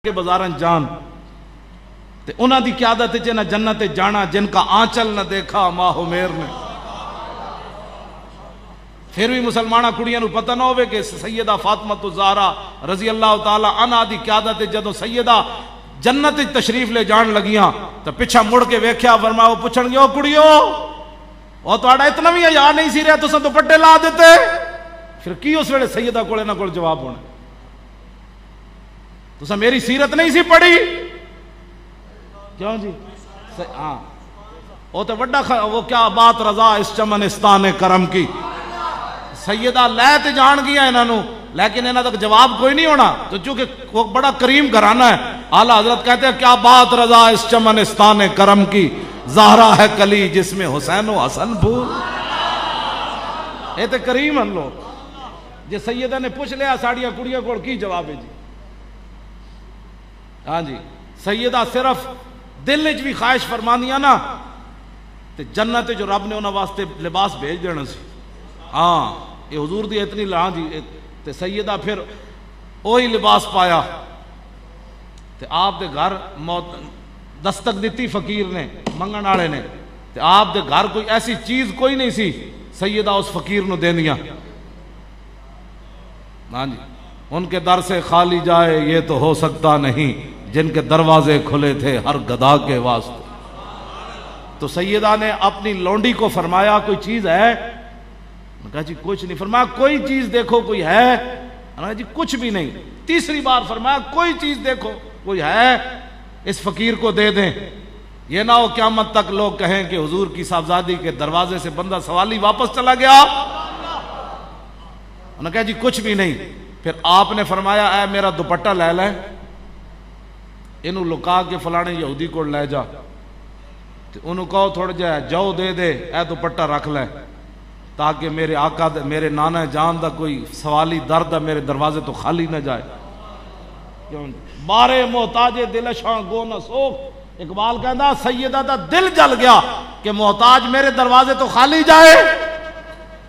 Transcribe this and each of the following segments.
کے بازارن جان تے انہاں دی قیادت وچ نہ جنت جانا جن کا آنچل نہ دیکھا ماہ میر نے. پھر بھی مسلمانہ کڑیاں نو پتہ نہ ہوئے کہ سیدہ فاطمہ الزہرا رضی اللہ تعالی عنہا دی قیادت جدوں سیدہ جنت تشریف لے جان لگیاں تو پچھا مڑ کے ویکھیا فرمایا وہ پوچھن گے او کڑیو او تہاڈا اتنا بھی حیا نہیں سی رہا تساں دوپٹے لا دیتے. پھر کی اس ویلے سیدہ کول انہاں کول جواب ہونا تساں میری سیرت نہیں سی پڑھی کیوں جی ہاں وہ تو وڈا وہ کیا بات رضا اس چمنستان کرم کی سیدہ لے تے جان گیا انہوں لیکن انہوں تک جواب کوئی نہیں ہونا تو چونکہ وہ بڑا کریم گھرانہ ہے. اعلیٰ حضرت کہتے ہیں کیا بات رضا اس چمنستان کرم کی زہرا ہے کلی جس میں حسین و حسن بھول. یہ تو کریم ہن لوگ جی سیدہ نے پوچھ لیا ساڑیاں کڑیاں کو کی جواب ہے جی. ہاں جی سیدہ صرف دل وچ بھی خواہش فرمانیاں نا تے جنت جو رب نے انہاں واسطے لباس بھیج دینا سی. ہاں یہ حضور دی اتنی ہاں جی تے سیدہ پھر وہی لباس پایا تے آپ دے گھر موت دستک دیتی فقیر نے منگن والے نے تے آپ دے گھر کوئی ایسی چیز کوئی نہیں سی سیدہ اس فقیر نو دینیاں. ہاں جی ان کے در سے خالی جائے یہ تو ہو سکتا نہیں جن کے دروازے کھلے تھے ہر گدھا کے واسطے. تو سیدہ نے اپنی لونڈی کو فرمایا کوئی چیز ہے؟ کہا جی کچھ نہیں. فرمایا کوئی چیز دیکھو کوئی ہے؟ کہا جی کچھ بھی نہیں. تیسری بار فرمایا کوئی چیز دیکھو کوئی ہے اس فقیر کو دے دیں. یہ نہ ہو قیامت تک لوگ کہیں کہ حضور کی صاحبزادی کے دروازے سے بندہ سوالی واپس چلا گیا. انہوں نے کہا جی کچھ بھی نہیں. پھر آپ نے فرمایا اے میرا دوپٹہ لے لیں انہوں لکا کے فلانے یہودی کو لے جا انہوں کہو تھوڑا جا جو دے دے اے دوپٹہ رکھ لے تاکہ میرے آقا میرے نانا جان دا کوئی سوالی درد میرے دروازے تو خالی نہ جائے. بارے محتاج دل شاں گو نہ سوکھ. اقبال کہندا سیدہ دا دل جل گیا کہ محتاج میرے دروازے تو خالی جائے.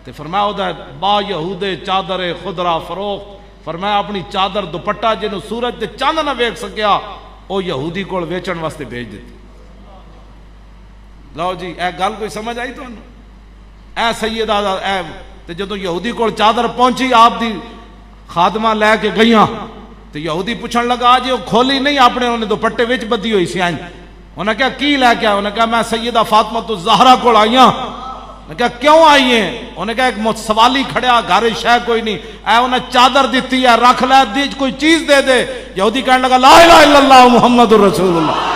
تے فرمایا او دا با یہودے چادر خضرا فروخت. فرمایا اپنی چادر دوپٹہ جنوں سورج تے چاند نہ ویکھ سکیا او یہودی کول ویچن واسطے بھیج دیتی. لو جی اے گل کوئی سمجھ آئی تو اے سیدہ اے تے جدوں یہودی کول چادر پہنچی آپ دی خادمہ لے کے گئیاں تے یہودی پوچھن لگا جی وہ کھولی نہیں اپنے انہوں نے دوپٹے وچ بدی ہوئی سی. انہوں نے کہا کی لے کے آئے؟ انہوں نے کہا میں سیدہ فاطمہ الزہرا کول آئیاں. نے کہا کیوں آئی ہیں؟ انہوں نے کہا ایک سوالی کھڑیا گھر شے کوئی نہیں اے انہیں چادر دیتی ہے رکھ لے دی کوئی چیز دے دے. یہودی کہنے لگا لا الہ الا اللہ محمد الرسول اللہ.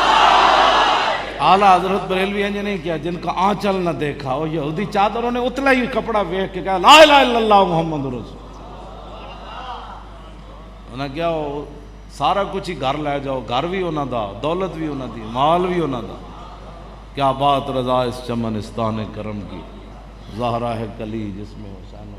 اعلیٰ حضرت بریلوی ہیں نہیں کیا جن کا آنچل نہ دیکھا وہ یہودی چادروں نے اتلا ہی کپڑا ویکھ کے کہا لا الہ الا اللہ محمد الرسول. انہوں نے کیا سارا کچھ ہی گھر لے جاؤ گھر بھی انہوں دا دولت بھی انہوں دی مال بھی انہوں دا. کیا بات رضا اس چمنستان کرم کی زہرا ہے کلی جس میں حسین